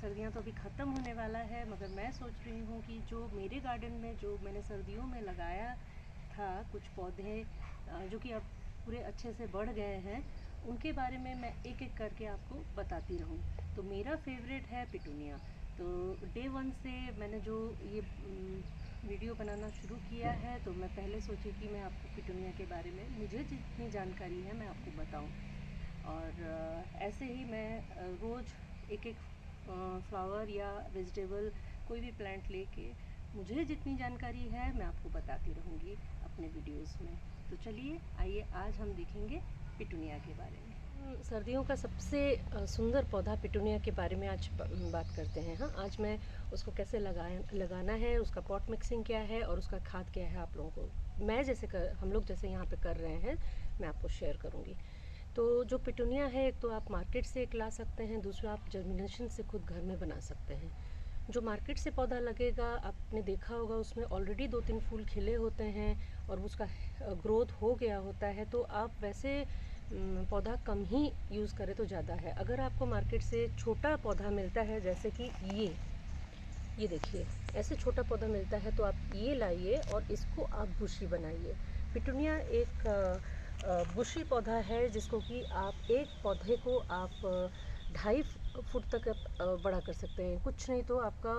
सर्दियाँ तो अभी ख़त्म होने वाला है, मगर मैं सोच रही हूँ कि जो मेरे गार्डन में जो मैंने सर्दियों में लगाया था कुछ पौधे जो कि अब पूरे अच्छे से बढ़ गए हैं, उनके बारे में मैं एक एक करके आपको बताती रहूँ। तो मेरा फेवरेट है पिटूनिया। तो डे वन से मैंने जो ये वीडियो बनाना शुरू किया है, तो मैं पहले सोची कि मैं आपको पिटूनिया के बारे में मुझे जितनी जानकारी है मैं आपको बताऊं। और ऐसे ही मैं रोज़ एक एक फ्लावर या वेजिटेबल कोई भी प्लांट लेके मुझे जितनी जानकारी है मैं आपको बताती रहूँगी अपने वीडियोस में। तो चलिए आइए आज हम देखेंगे पिटूनिया के बारे में। सर्दियों का सबसे सुंदर पौधा पिटूनिया के बारे में आज बात करते हैं। हाँ, आज मैं उसको कैसे लगाना है, उसका पॉट मिक्सिंग क्या है और उसका खाद क्या है, आप लोगों को हम लोग जैसे यहाँ पे कर रहे हैं मैं आपको शेयर करूँगी। तो जो पिटूनिया है, एक तो आप मार्केट से एक ला सकते हैं, दूसरा आप जर्मिनेशन से खुद घर में बना सकते हैं। जो मार्केट से पौधा लगेगा, आपने देखा होगा उसमें ऑलरेडी 2-3 फूल खिले होते हैं और उसका ग्रोथ हो गया होता है। तो आप वैसे पौधा कम ही यूज़ करें तो ज़्यादा है। अगर आपको मार्केट से छोटा पौधा मिलता है, जैसे कि ये देखिए ऐसे छोटा पौधा मिलता है, तो आप ये लाइए और इसको आप बुशी बनाइए। पिटूनिया एक बुशी पौधा है जिसको कि आप एक पौधे को आप 2.5 फुट तक बड़ा कर सकते हैं। कुछ नहीं तो आपका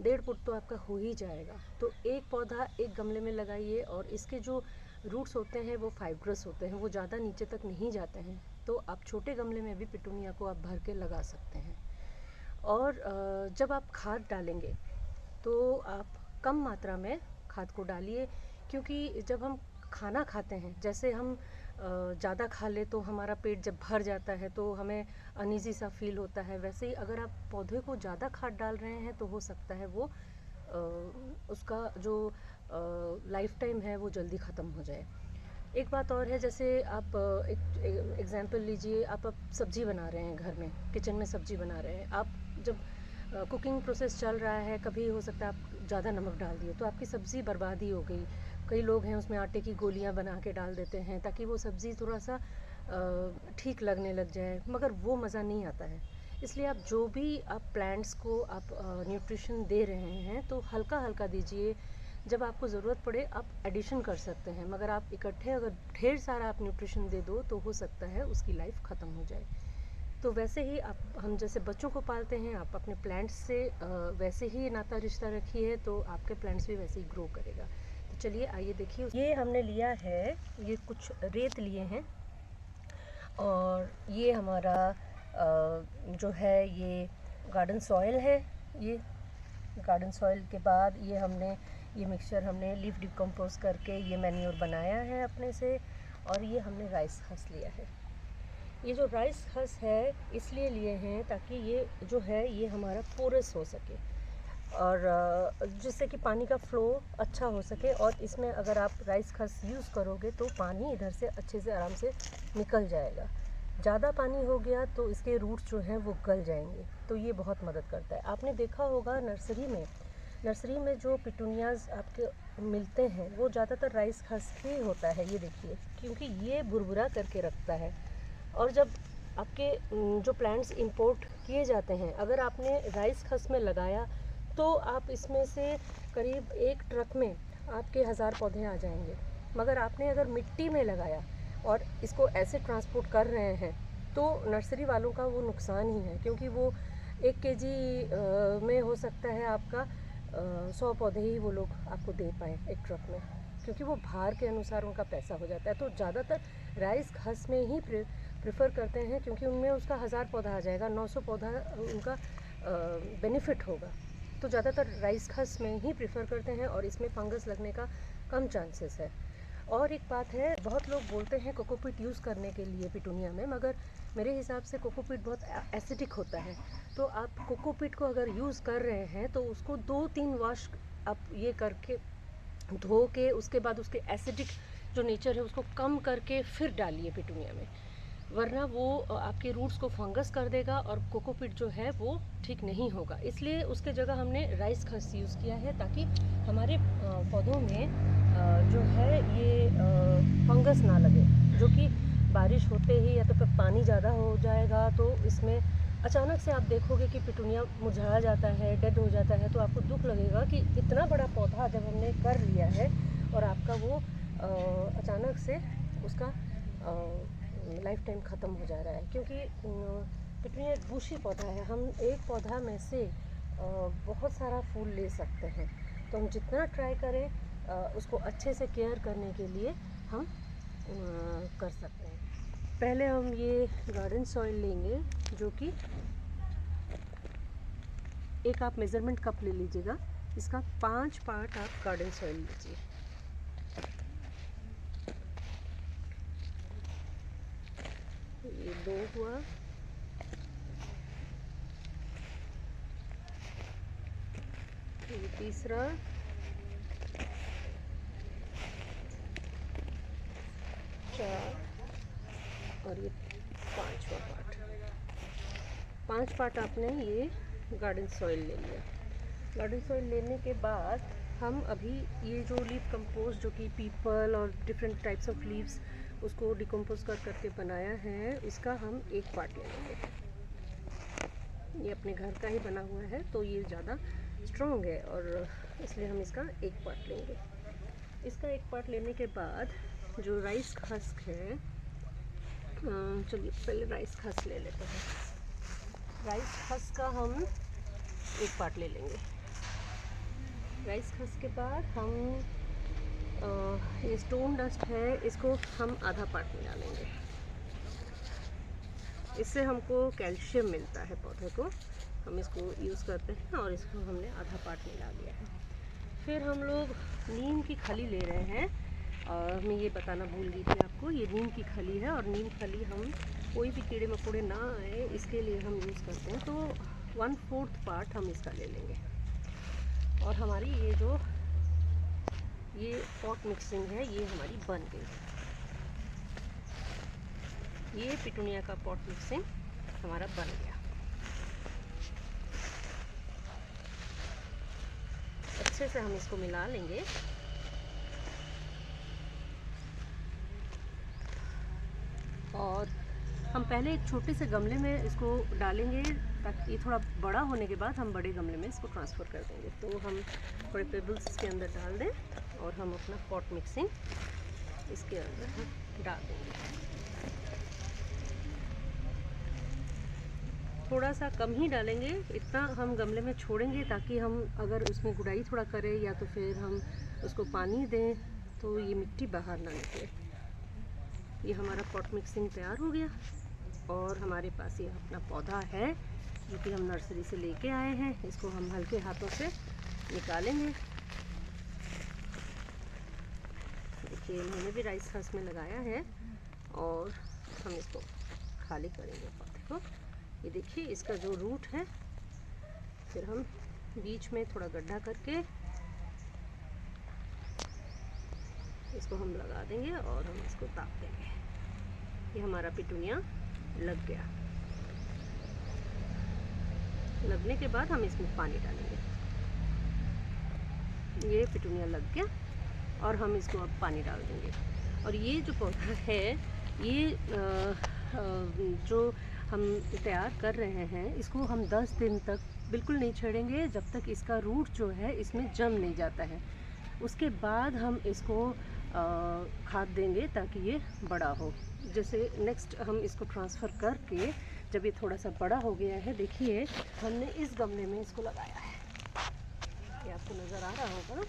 1.5 फुट तो आपका हो ही जाएगा। तो एक पौधा एक गमले में लगाइए और इसके जो रूट्स होते हैं वो फाइब्रस होते हैं, वो ज़्यादा नीचे तक नहीं जाते हैं। तो आप छोटे गमले में भी पिटूनिया को आप भर के लगा सकते हैं। और जब आप खाद डालेंगे तो आप कम मात्रा में खाद को डालिए, क्योंकि जब हम खाना खाते हैं, जैसे हम ज़्यादा खा ले तो हमारा पेट जब भर जाता है तो हमें अनईज़ी सा फील होता है। वैसे ही अगर आप पौधे को ज़्यादा खाद डाल रहे हैं तो हो सकता है वो उसका जो लाइफ टाइम है वो जल्दी ख़त्म हो जाए। एक बात और है, जैसे आप एक एग्ज़ाम्पल लीजिए, आप सब्ज़ी बना रहे हैं घर में, किचन में सब्ज़ी बना रहे हैं। आप जब कुकिंग प्रोसेस चल रहा है, कभी हो सकता है आप ज़्यादा नमक डाल दिए तो आपकी सब्ज़ी बर्बाद ही हो गई। कई लोग हैं उसमें आटे की गोलियां बना के डाल देते हैं ताकि वो सब्ज़ी थोड़ा सा ठीक लगने लग जाए, मगर वो मज़ा नहीं आता है। इसलिए आप जो भी आप प्लांट्स को आप न्यूट्रिशन दे रहे हैं तो हल्का हल्का दीजिए। जब आपको ज़रूरत पड़े आप एडिशन कर सकते हैं, मगर आप इकट्ठे अगर ढेर सारा आप न्यूट्रिशन दे दो तो हो सकता है उसकी लाइफ ख़त्म हो जाए। तो वैसे ही हम जैसे बच्चों को पालते हैं, आप अपने प्लांट्स से वैसे ही नाता रिश्ता रखिए तो आपके प्लांट्स भी वैसे ही ग्रो करेगा। तो चलिए आइए देखिए, ये हमने लिया है, ये कुछ रेत लिए हैं और ये हमारा जो है ये गार्डन सॉइल है। ये गार्डन सॉइल के बाद ये मिक्सचर हमने लीफ डिकम्पोज करके ये मैन्योर बनाया है अपने से। और ये हमने राइस हस लिया है। ये जो राइस हस है इसलिए लिए हैं ताकि ये जो है ये हमारा पोरस हो सके और जिससे कि पानी का फ़्लो अच्छा हो सके। और इसमें अगर आप राइस हस यूज़ करोगे तो पानी इधर से अच्छे से आराम से निकल जाएगा। ज़्यादा पानी हो गया तो इसके रूट्स जो हैं वो गल जाएंगे, तो ये बहुत मदद करता है। आपने देखा होगा नर्सरी में जो पिटूनियाज़ आपके मिलते हैं वो ज़्यादातर राइस हस ही होता है। ये देखिए, क्योंकि ये भुरभुरा करके रखता है। और जब आपके जो प्लांट्स इंपोर्ट किए जाते हैं, अगर आपने राइस हस में लगाया तो आप इसमें से करीब एक ट्रक में आपके 1000 पौधे आ जाएंगे। मगर आपने अगर मिट्टी में लगाया और इसको ऐसे ट्रांसपोर्ट कर रहे हैं तो नर्सरी वालों का वो नुकसान ही है, क्योंकि वो 1 केजी में हो सकता है आपका 100 पौधे ही वो लोग आपको दे पाएँ एक ट्रक में, क्योंकि वो भार के अनुसार उनका पैसा हो जाता है। तो ज़्यादातर राइस हस में ही प्रेफर करते हैं, क्योंकि उनमें उसका 1000 पौधा आ जाएगा, 900 पौधा उनका बेनिफिट होगा। तो ज़्यादातर राइस हस में ही प्रेफर करते हैं और इसमें फंगस लगने का कम चांसेस है। और एक बात है, बहुत लोग बोलते हैं कोकोपीट यूज़ करने के लिए पिटूनिया में, मगर मेरे हिसाब से कोकोपीट बहुत एसिडिक होता है। तो आप कोकोपीट को अगर यूज़ कर रहे हैं तो उसको 2-3 वॉश आप ये करके धो के उसके बाद उसके एसिडिक जो नेचर है उसको कम करके फिर डालिए पिटूनिया में, वरना वो आपके रूट्स को फंगस कर देगा और कोकोपीट जो है वो ठीक नहीं होगा। इसलिए उसके जगह हमने राइस हस यूज़ किया है ताकि हमारे पौधों में जो है ये फंगस ना लगे, जो कि बारिश होते ही या तो फिर पानी ज़्यादा हो जाएगा तो इसमें अचानक से आप देखोगे कि पिटूनिया मुरझा जाता है, डेड हो जाता है, तो आपको दुख लगेगा कि इतना बड़ा पौधा जब हमने कर लिया है और आपका वो अचानक से उसका लाइफ टाइम ख़त्म हो जा रहा है। क्योंकि पिटूनिया एक बुशी पौधा है, हम एक पौधा में से बहुत सारा फूल ले सकते हैं। तो हम जितना ट्राई करें उसको अच्छे से केयर करने के लिए हम कर सकते हैं। पहले हम ये गार्डन सॉइल लेंगे, जो कि एक आप मेज़रमेंट कप ले लीजिएगा, इसका 5 पार्ट आप गार्डन सॉइल लीजिए। ये 2 हुआ, ये तीसरा, और ये 5वां पार्ट। 5 पार्ट आपने ये गार्डन सॉइल ले लिया। गार्डन सॉइल लेने के बाद हम अभी ये जो लीफ कंपोस्ट, जो कि पीपल और डिफरेंट टाइप्स ऑफ लीव्स उसको डिकम्पोज करके बनाया है, इसका हम 1 पार्ट ले लेंगे। ये अपने घर का ही बना हुआ है तो ये ज़्यादा स्ट्रॉन्ग है और इसलिए हम इसका 1 पार्ट लेंगे। इसका 1 पार्ट लेने के बाद जो राइस हस्क है, चलिए पहले राइस हस्क ले लेते हैं। राइस हस्क का हम 1 पार्ट ले लेंगे। राइस हस्क के बाद हम ये स्टोन डस्ट है, इसको हम आधा पार्ट में डालेंगे। इससे हमको कैल्शियम मिलता है पौधे को, हम इसको यूज़ करते हैं और इसको हमने आधा पार्ट में डाल दिया है। फिर हम लोग नीम की खली ले रहे हैं, और मैं ये बताना भूल गई थी आपको, ये नीम की खली है और नीम खली हम कोई भी कीड़े मकोड़े ना आए इसके लिए हम यूज़ करते हैं। तो 1/4 पार्ट हम इसका ले लेंगे। और हमारी ये पॉट मिक्सिंग है, ये हमारी बन गई। ये पिटूनिया का पॉट मिक्सिंग हमारा बन गया। अच्छे से हम इसको मिला लेंगे। और हम पहले एक छोटे से गमले में इसको डालेंगे, ताकि थोड़ा बड़ा होने के बाद हम बड़े गमले में इसको ट्रांसफ़र कर देंगे। तो हम थोड़े पेबल्स इसके अंदर डाल दें और हम अपना पॉट मिक्सिंग इसके अंदर हम डाल देंगे। थोड़ा सा कम ही डालेंगे, इतना हम गमले में छोड़ेंगे ताकि हम अगर उसमें गुड़ाई थोड़ा करें या तो फिर हम उसको पानी दें तो ये मिट्टी बाहर ना निकले। ये हमारा पॉट मिक्सिंग तैयार हो गया और हमारे पास ये अपना पौधा है जो कि हम नर्सरी से लेके आए हैं। इसको हम हल्के हाथों से निकालेंगे। देखिए मैंने भी राइस हस्क में लगाया है और हम इसको खाली करेंगे पौधे को। ये देखिए इसका जो रूट है, फिर हम बीच में थोड़ा गड्ढा करके इसको हम लगा देंगे और हम इसको ताप देंगे। ये हमारा पिटूनिया लग गया। लगने के बाद हम इसमें पानी डालेंगे। ये पिटूनिया लग गया और हम इसको अब पानी डाल देंगे। और ये जो पौधा है, ये जो हम तैयार कर रहे हैं, इसको हम 10 दिन तक बिल्कुल नहीं छेड़ेंगे जब तक इसका रूट जो है इसमें जम नहीं जाता है। उसके बाद हम इसको खाद देंगे ताकि ये बड़ा हो। जैसे नेक्स्ट हम इसको ट्रांसफ़र करके जब ये थोड़ा सा बड़ा हो गया है, देखिए हमने इस गमले में इसको लगाया है, ये आपको नज़र आ रहा होगा।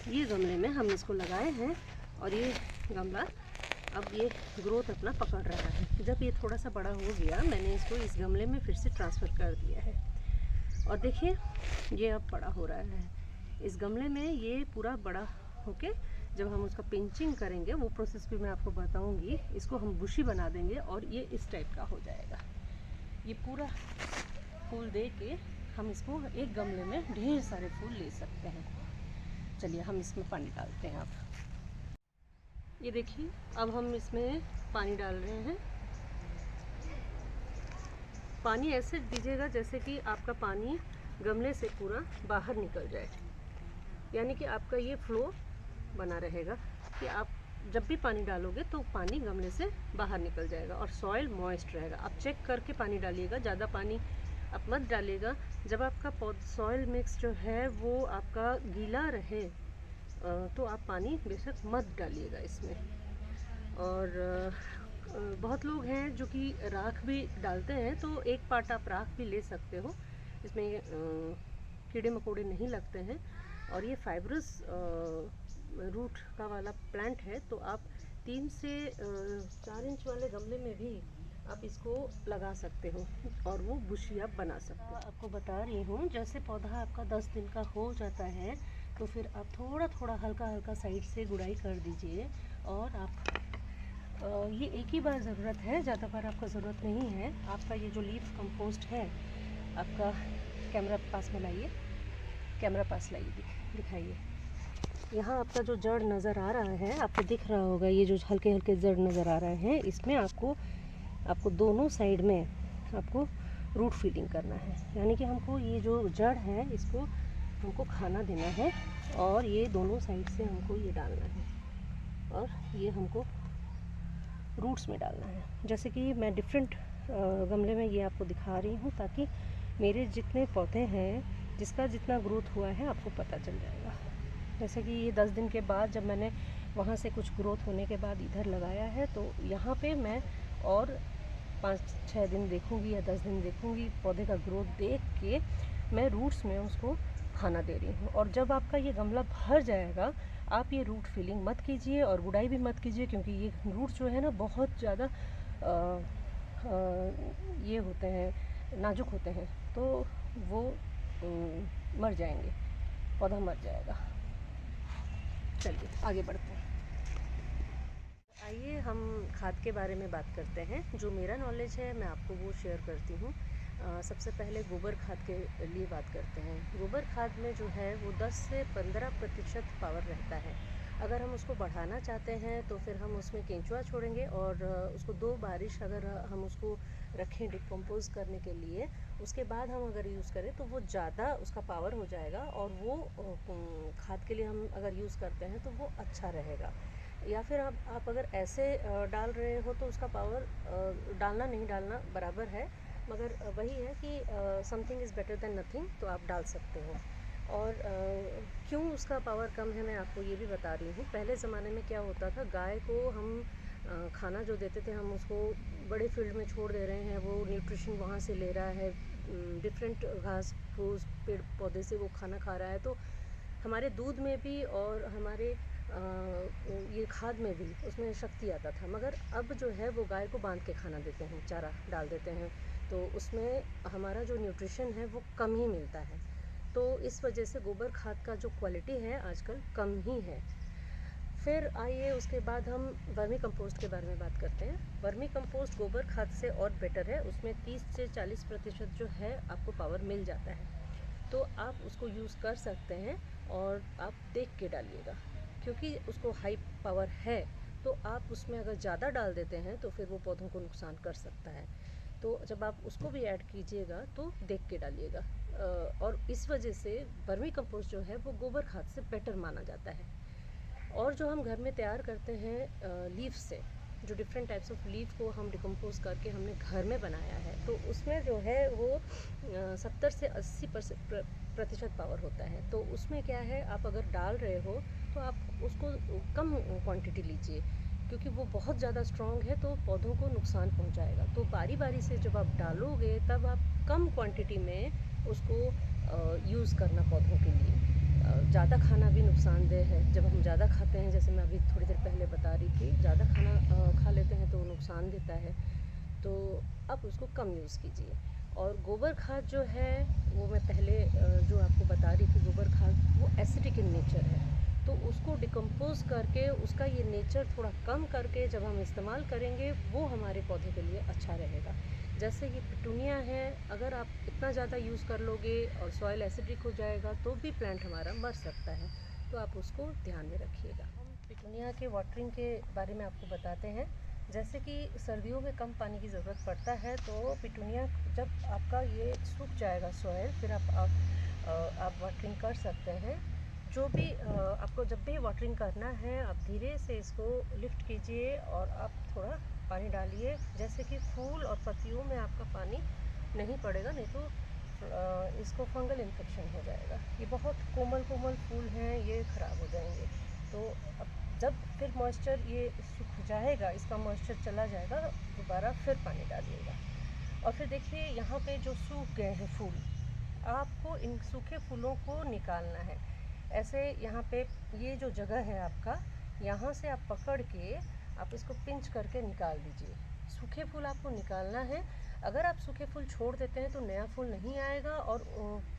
ये गमले में हम इसको लगाए हैं और ये गमला अब ये ग्रोथ अपना पकड़ रहा है। जब ये थोड़ा सा बड़ा हो गया, मैंने इसको इस गमले में फिर से ट्रांसफ़र कर दिया है और देखिए ये अब बड़ा हो रहा है। इस गमले में ये पूरा बड़ा होके जब हम उसका पिंचिंग करेंगे, वो प्रोसेस भी मैं आपको बताऊंगी। इसको हम बुशी बना देंगे और ये इस टाइप का हो जाएगा। ये पूरा फूल दे के हम इसको एक गमले में ढेर सारे फूल ले सकते हैं। चलिए हम इसमें पानी डालते हैं। अब ये देखिए, अब हम इसमें पानी डाल रहे हैं। पानी ऐसे दीजिएगा जैसे कि आपका पानी गमले से पूरा बाहर निकल जाए, यानी कि आपका ये फ्लो बना रहेगा कि आप जब भी पानी डालोगे तो पानी गमले से बाहर निकल जाएगा और सॉइल मॉइस्ट रहेगा। आप चेक करके पानी डालिएगा, ज़्यादा पानी आप मत डालिएगा। जब आपका सॉइल मिक्स जो है वो आपका गीला रहे तो आप पानी बेशक मत डालिएगा इसमें। और बहुत लोग हैं जो कि राख भी डालते हैं, तो एक पार्ट आप राख भी ले सकते हो। इसमें कीड़े मकोड़े नहीं लगते हैं और ये फाइब्रस रूट का वाला प्लांट है, तो आप 3 से 4 इंच वाले गमले में भी आप इसको लगा सकते हो और वो बुशी आप बना सकते हो। आपको बता रही हूँ, जैसे पौधा आपका 10 दिन का हो जाता है तो फिर आप थोड़ा थोड़ा हल्का हल्का साइड से गुड़ाई कर दीजिए। और आप ये एक ही बार ज़रूरत है, ज़्यादा बार आपको ज़रूरत नहीं है। आपका ये जो लीफ कंपोस्ट है, आपका कैमरा पास में लाइए, कैमरा पास लाइए, दिखाइए। यहाँ आपका जो जड़ नज़र आ रहा है, आपको दिख रहा होगा, ये जो हल्के हल्के जड़ नज़र आ रहे हैं, इसमें आपको दोनों साइड में आपको रूट फीडिंग करना है। यानी कि हमको ये जो जड़ है इसको हमको खाना देना है और ये दोनों साइड से हमको ये डालना है और ये हमको रूट्स में डालना है। जैसे कि मैं डिफरेंट गमले में ये आपको दिखा रही हूँ ताकि मेरे जितने पौधे हैं, जिसका जितना ग्रोथ हुआ है, आपको पता चल जाएगा। जैसे कि ये 10 दिन के बाद जब मैंने वहाँ से कुछ ग्रोथ होने के बाद इधर लगाया है, तो यहाँ पे मैं और 5-6 दिन देखूँगी या 10 दिन देखूँगी, पौधे का ग्रोथ देख के मैं रूट्स में उसको खाना दे रही हूँ। और जब आपका ये गमला भर जाएगा, आप ये रूट फिलिंग मत कीजिए और गुड़ाई भी मत कीजिए, क्योंकि ये रूट जो है ना बहुत ज़्यादा ये होते हैं, नाजुक होते हैं, तो वो मर जाएंगे, पौधा मर जाएगा। चलिए आगे बढ़ते हैं। आइए हम खाद के बारे में बात करते हैं। जो मेरा नॉलेज है मैं आपको वो शेयर करती हूँ। सबसे पहले गोबर खाद के लिए बात करते हैं। गोबर खाद में जो है वो 10 से 15% पावर रहता है। अगर हम उसको बढ़ाना चाहते हैं तो फिर हम उसमें केंचुआ छोड़ेंगे और उसको 2 बारिश अगर हम उसको रखें डिकम्पोज करने के लिए, उसके बाद हम अगर यूज़ करें तो वो ज़्यादा उसका पावर हो जाएगा और वो खाद के लिए हम अगर यूज़ करते हैं तो वो अच्छा रहेगा। या फिर आप अगर ऐसे डाल रहे हो तो उसका पावर डालना नहीं डालना बराबर है, मगर वही है कि something is better than nothing, तो आप डाल सकते हो। और क्यों उसका पावर कम है मैं आपको ये भी बता रही हूँ। पहले ज़माने में क्या होता था, गाय को हम खाना जो देते थे, हम उसको बड़े फील्ड में छोड़ दे रहे हैं, वो न्यूट्रिशन वहाँ से ले रहा है, डिफरेंट घास फूस पेड़ पौधे से वो खाना खा रहा है, तो हमारे दूध में भी और हमारे ये खाद में भी उसमें शक्ति आता था। मगर अब जो है वो गाय को बांध के खाना देते हैं, चारा डाल देते हैं, तो उसमें हमारा जो न्यूट्रिशन है वो कम ही मिलता है। तो इस वजह से गोबर खाद का जो क्वालिटी है आजकल कम ही है। फिर आइए उसके बाद हम वर्मी कंपोस्ट के बारे में बात करते हैं। वर्मी कंपोस्ट गोबर खाद से और बेटर है, उसमें 30 से 40% जो है आपको पावर मिल जाता है, तो आप उसको यूज़ कर सकते हैं। और आप देख के डालिएगा, क्योंकि उसको हाई पावर है, तो आप उसमें अगर ज़्यादा डाल देते हैं तो फिर वो पौधों को नुकसान कर सकता है। तो जब आप उसको भी ऐड कीजिएगा तो देख के डालिएगा। और इस वजह से वर्मी कंपोस्ट जो है वो गोबर खाद से बेटर माना जाता है। और जो हम घर में तैयार करते हैं लीफ से, जो डिफरेंट टाइप्स ऑफ लीफ को हम डिकम्पोज करके हमने घर में बनाया है, तो उसमें जो है वो 70 से 80% पावर होता है। तो उसमें क्या है, आप अगर डाल रहे हो तो आप उसको कम क्वांटिटी लीजिए, क्योंकि वो बहुत ज़्यादा स्ट्रॉन्ग है तो पौधों को नुकसान पहुंचाएगा। तो बारी बारी से जब आप डालोगे तब आप कम क्वांटिटी में उसको यूज़ करना पौधों के लिए। ज़्यादा खाना भी नुकसानदेह है। जब हम ज़्यादा खाते हैं, जैसे मैं अभी थोड़ी देर पहले बता रही थी, ज़्यादा खाना खा लेते हैं तो वो नुकसान देता है, तो आप उसको कम यूज़ कीजिए। और गोबर खाद जो है वो मैं पहले जो आपको बता रही थी, गोबर खाद वो एसिडिक इन नेचर है, तो उसको डिकम्पोज करके उसका ये नेचर थोड़ा कम करके जब हम इस्तेमाल करेंगे वो हमारे पौधे के लिए अच्छा रहेगा। जैसे ये पिटूनिया है, अगर आप इतना ज़्यादा यूज़ कर लोगे और सॉइल एसिडिक हो जाएगा तो भी प्लांट हमारा मर सकता है, तो आप उसको ध्यान में रखिएगा। हम पिटूनिया के वाटरिंग के बारे में आपको बताते हैं। जैसे कि सर्दियों में कम पानी की ज़रूरत पड़ता है, तो पिटूनिया जब आपका ये सूख जाएगा सॉइल, फिर आप वाटरिंग कर सकते हैं। जो भी आपको जब भी वाटरिंग करना है, आप धीरे से इसको लिफ्ट कीजिए और आप थोड़ा पानी डालिए, जैसे कि फूल और पत्तियों में आपका पानी नहीं पड़ेगा, नहीं तो इसको फंगल इन्फेक्शन हो जाएगा। ये बहुत कोमल कोमल फूल हैं, ये ख़राब हो जाएंगे। तो अब जब फिर मॉइस्चर ये सूख जाएगा, इसका मॉइस्चर चला जाएगा, दोबारा फिर पानी डालिएगा। और फिर देखिए यहाँ पे जो सूख गए हैं फूल, आपको इन सूखे फूलों को निकालना है। ऐसे यहाँ पे ये जो जगह है आपका, यहाँ से आप पकड़ के आप इसको पिंच करके निकाल दीजिए। सूखे फूल आपको निकालना है। अगर आप सूखे फूल छोड़ देते हैं तो नया फूल नहीं आएगा और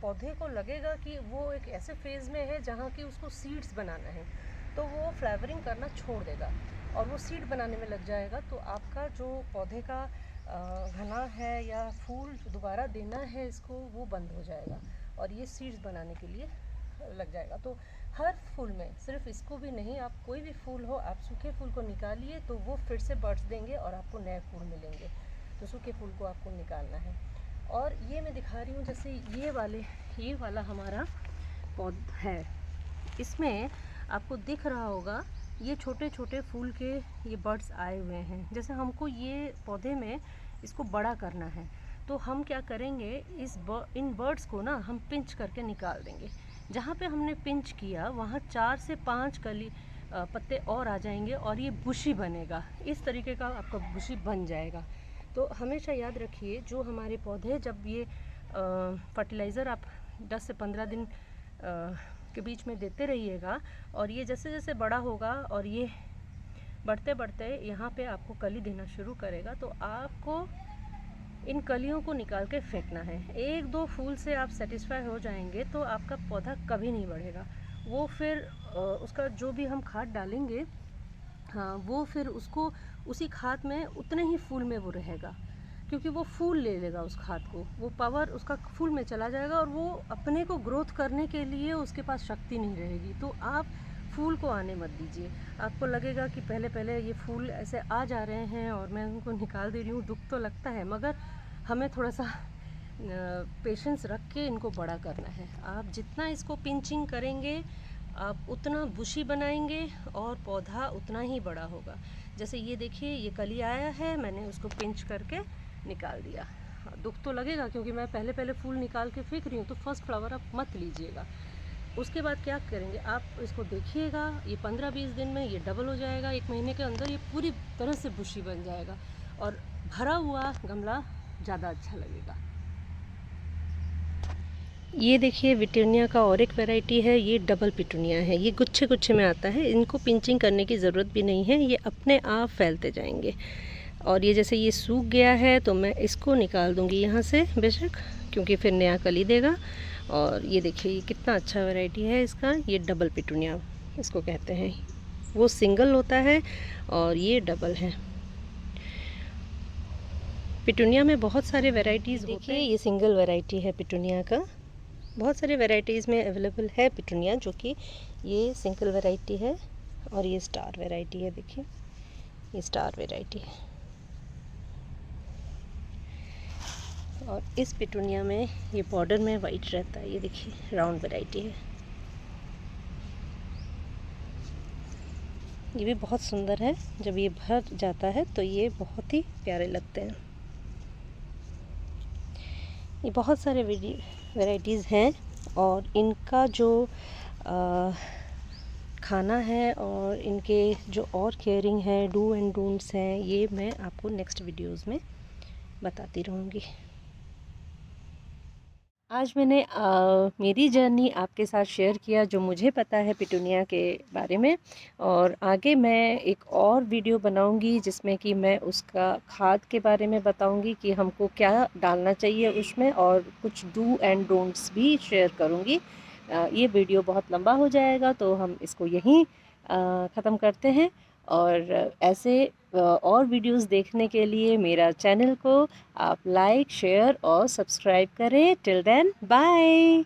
पौधे को लगेगा कि वो एक ऐसे फेज़ में है जहाँ की उसको सीड्स बनाना है, तो वो फ्लावरिंग करना छोड़ देगा और वो सीड बनाने में लग जाएगा। तो आपका जो पौधे का घना है या फूल दोबारा देना है इसको, वो बंद हो जाएगा और ये सीड्स बनाने के लिए लग जाएगा। तो हर फूल में, सिर्फ इसको भी नहीं, आप कोई भी फूल हो, आप सूखे फूल को निकालिए तो वो फिर से बर्ड्स देंगे और आपको नए फूल मिलेंगे। तो सूखे फूल को आपको निकालना है। और ये मैं दिखा रही हूँ, जैसे ये वाला हमारा पौधा है, इसमें आपको दिख रहा होगा ये छोटे छोटे फूल के ये बर्ड्स आए हुए हैं। जैसे हमको ये पौधे में इसको बड़ा करना है, तो हम क्या करेंगे, इन बर्ड्स को ना हम पिंच करके निकाल देंगे। जहाँ पे हमने पिंच किया वहाँ 4 से 5 पत्ते और आ जाएंगे और ये बुशी बनेगा। इस तरीके का आपका बुशी बन जाएगा। तो हमेशा याद रखिए, जो हमारे पौधे, जब ये फर्टिलाइज़र आप 10 से 15 दिन के बीच में देते रहिएगा, और ये जैसे जैसे बड़ा होगा और ये बढ़ते बढ़ते यहाँ पे आपको कली देना शुरू करेगा, तो आपको इन कलियों को निकाल के फेंकना है। 1-2 फूल से आप सेटिस्फाई हो जाएंगे तो आपका पौधा कभी नहीं बढ़ेगा। वो फिर उसका जो भी हम खाद डालेंगे, हाँ, वो फिर उसको उसी खाद में उतने ही फूल में वो रहेगा, क्योंकि वो फूल ले लेगा उस खाद को, वो पावर उसका फूल में चला जाएगा और वो अपने को ग्रोथ करने के लिए उसके पास शक्ति नहीं रहेगी। तो आप फूल को आने मत दीजिए। आपको लगेगा कि पहले पहले ये फूल ऐसे आ जा रहे हैं और मैं उनको निकाल दे रही हूँ, दुख तो लगता है, मगर हमें थोड़ा सा पेशेंस रख के इनको बड़ा करना है। आप जितना इसको पिंचिंग करेंगे, आप उतना बुशी बनाएंगे और पौधा उतना ही बड़ा होगा। जैसे ये देखिए, ये कली आया है, मैंने उसको पिंच करके निकाल दिया। दुख तो लगेगा क्योंकि मैं पहले पहले फूल निकाल के फेंक रही हूँ, तो फर्स्ट फ्लावर आप मत लीजिएगा। उसके बाद क्या करेंगे, आप इसको देखिएगा, ये 15-20 दिन में ये डबल हो जाएगा। 1 महीने के अंदर ये पूरी तरह से बुशी बन जाएगा और भरा हुआ गमला ज़्यादा अच्छा लगेगा। ये देखिए पिटूनिया का और एक वैरायटी है, ये डबल पिटूनिया है। ये गुच्छे गुच्छे में आता है, इनको पिंचिंग करने की ज़रूरत भी नहीं है, ये अपने आप फैलते जाएंगे। और ये जैसे ये सूख गया है तो मैं इसको निकाल दूंगी यहाँ से बेशक, क्योंकि फिर नया कली देगा। और ये देखिए, ये कितना अच्छा वैरायटी है इसका, ये डबल पिटूनिया इसको कहते हैं। वो सिंगल होता है और ये डबल है। पिटूनिया में बहुत सारे वैरायटीज़ होते हैं। ये सिंगल वैरायटी है पिटूनिया का, बहुत सारे वैरायटीज़ में अवेलेबल है पिटूनिया, जो कि ये सिंगल वैरायटी है। और ये स्टार वैरायटी है, देखिए ये स्टार वैरायटी है। और इस पिटूनिया में ये बॉर्डर में वाइट रहता है, ये देखिए राउंड वैरायटी है। ये भी बहुत सुंदर है, जब ये भर जाता है तो ये बहुत ही प्यारे लगते हैं। ये बहुत सारे वैरायटीज़ हैं और इनका जो खाना है और इनके जो और केयरिंग है, डू एंड डोंट्स हैं, ये मैं आपको नेक्स्ट वीडियोस में बताती रहूँगी। आज मैंने मेरी जर्नी आपके साथ शेयर किया, जो मुझे पता है पिटूनिया के बारे में। और आगे मैं एक और वीडियो बनाऊंगी जिसमें कि मैं उसका खाद के बारे में बताऊंगी कि हमको क्या डालना चाहिए उसमें, और कुछ डू एंड डोंट्स भी शेयर करूंगी। ये वीडियो बहुत लंबा हो जाएगा तो हम इसको यहीं ख़त्म करते हैं। और ऐसे और वीडियोस देखने के लिए मेरा चैनल को आप लाइक, शेयर और सब्सक्राइब करें। Till then, bye.